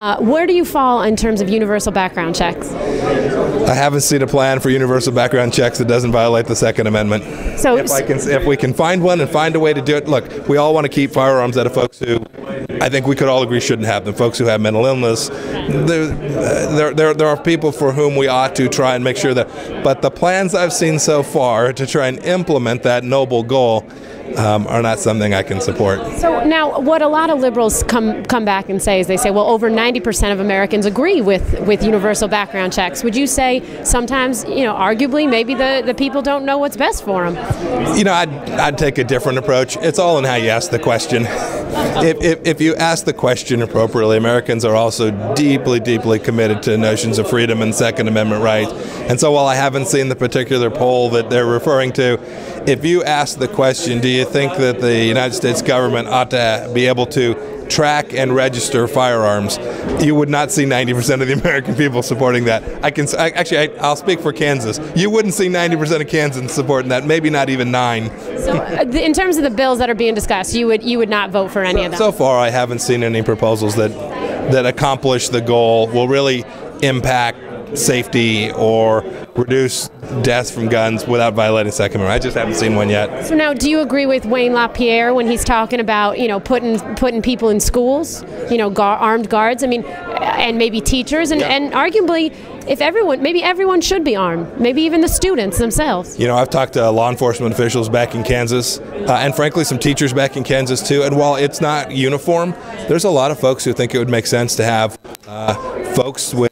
Where do you fall in terms of universal background checks? I haven't seen a plan for universal background checks that doesn't violate the Second Amendment. So, if we can find one and find a way to do it, look, we all want to keep firearms out of folks who I think we could all agree shouldn't have them. Folks who have mental illness. There are people for whom we ought to try and make sure that. But the plans I've seen so far to try and implement that noble goal are not something I can support. So now, what a lot of liberals come back and say is they say, well, over 90% of Americans agree with universal background checks. Would you say sometimes, arguably, maybe the people don't know what's best for them? I'd take a different approach. It's all in how you ask the question. If you ask the question appropriately, Americans are also deeply, deeply committed to notions of freedom and Second Amendment rights. And so while I haven't seen the particular poll that they're referring to, if you ask the question, do you think that the United States government ought to be able to track and register firearms, you would not see 90% of the American people supporting that. I'll speak for Kansas. You wouldn't see 90% of Kansans supporting that, maybe not even 9. So in terms of the bills that are being discussed, you would not vote for any of them? So far, I haven't seen any proposals that accomplish the goal, will really impact safety or reduce deaths from guns without violating Second Amendment. I just haven't seen one yet. So now, do you agree with Wayne LaPierre when he's talking about putting people in schools, armed guards? I mean, and maybe teachers, and arguably, maybe everyone should be armed. Maybe even the students themselves. I've talked to law enforcement officials back in Kansas, and frankly, some teachers back in Kansas too. And while it's not uniform, there's a lot of folks who think it would make sense to have folks with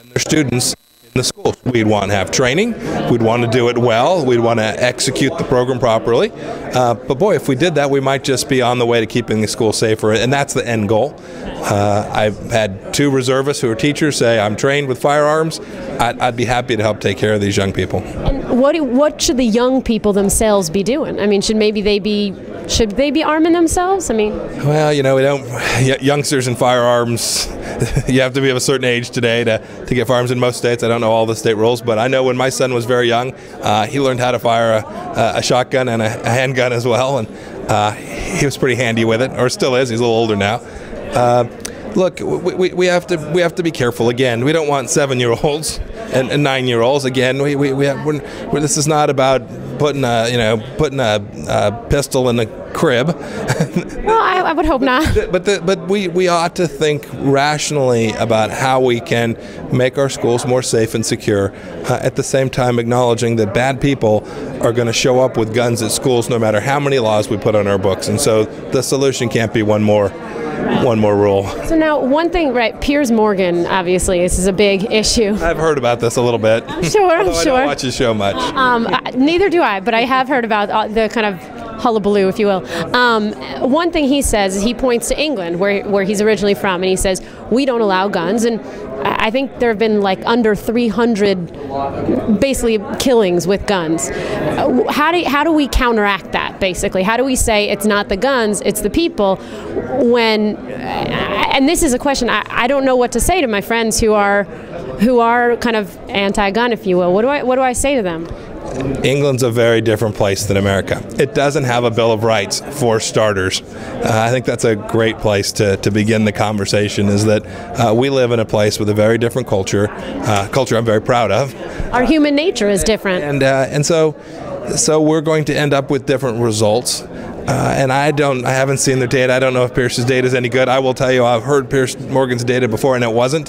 their students in the schools. We'd want to have training. We'd want to do it well. We'd want to execute the program properly. But boy, if we did that, we might just be on the way to keeping the school safer, and that's the end goal. I've had 2 reservists who are teachers say, I'm trained with firearms. I'd be happy to help take care of these young people. And what should the young people themselves be doing? I mean, should they be arming themselves? I mean, well, we don't. Youngsters and firearms. You have to be of a certain age today to get firearms in most states. I don't know all the state rules, but I know when my son was very young, he learned how to fire a shotgun and a handgun as well, and he was pretty handy with it, or still is. He's a little older now. Look, we have to be careful. Again, we don't want 7-year-olds and 9-year-olds. Again, this is not about putting a pistol in a crib. Well, I would hope not. But we ought to think rationally about how we can make our schools more safe and secure, at the same time acknowledging that bad people are going to show up with guns at schools no matter how many laws we put on our books. And so the solution can't be one more rule. So now, one thing, right, Piers Morgan, obviously, this is a big issue. I've heard about this a little bit. I'm sure. I don't watch his show much. Neither do I, but I have heard about the kind of hullabaloo, if you will. One thing he says is he points to England, where he's originally from, and he says, we don't allow guns, and I think there have been like under 300 basically killings with guns. How do we counteract that, basically? How do we say it's not the guns, it's the people, and this is a question I don't know what to say to my friends who are kind of anti-gun, if you will. What do I say to them? England's a very different place than America. It doesn't have a Bill of Rights, for starters. I think that's a great place to begin the conversation, is that we live in a place with a very different culture I'm very proud of. Our human nature is different. And so we're going to end up with different results. And I haven't seen their data. I don't know if Pierce's data is any good. I will tell you, I've heard Piers Morgan's data before, and it wasn't.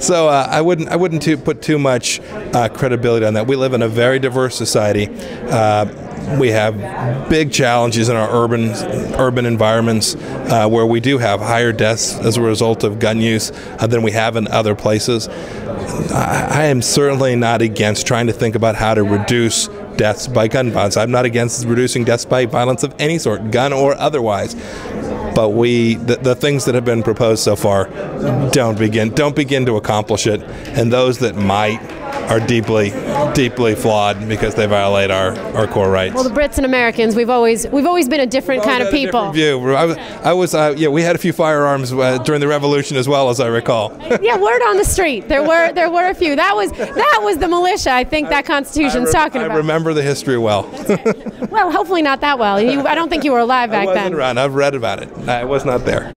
So I wouldn't put too much credibility on that. We live in a very diverse society. We have big challenges in our urban environments where we do have higher deaths as a result of gun use than we have in other places. I am certainly not against trying to think about how to reduce deaths by gun violence. I'm not against reducing deaths by violence of any sort, gun or otherwise. But the things that have been proposed so far don't begin to accomplish it, and those that might are deeply, deeply flawed because they violate our core rights. Well, the Brits and Americans, we've always been a different kind of people. View. We had a few firearms during the Revolution as well, as I recall. Yeah, word on the street. There were a few. That was the militia. I think that Constitution's talking about. I remember the history well. Well, hopefully not that well. I don't think you were alive back then. I wasn't around. I've read about it. I was not there.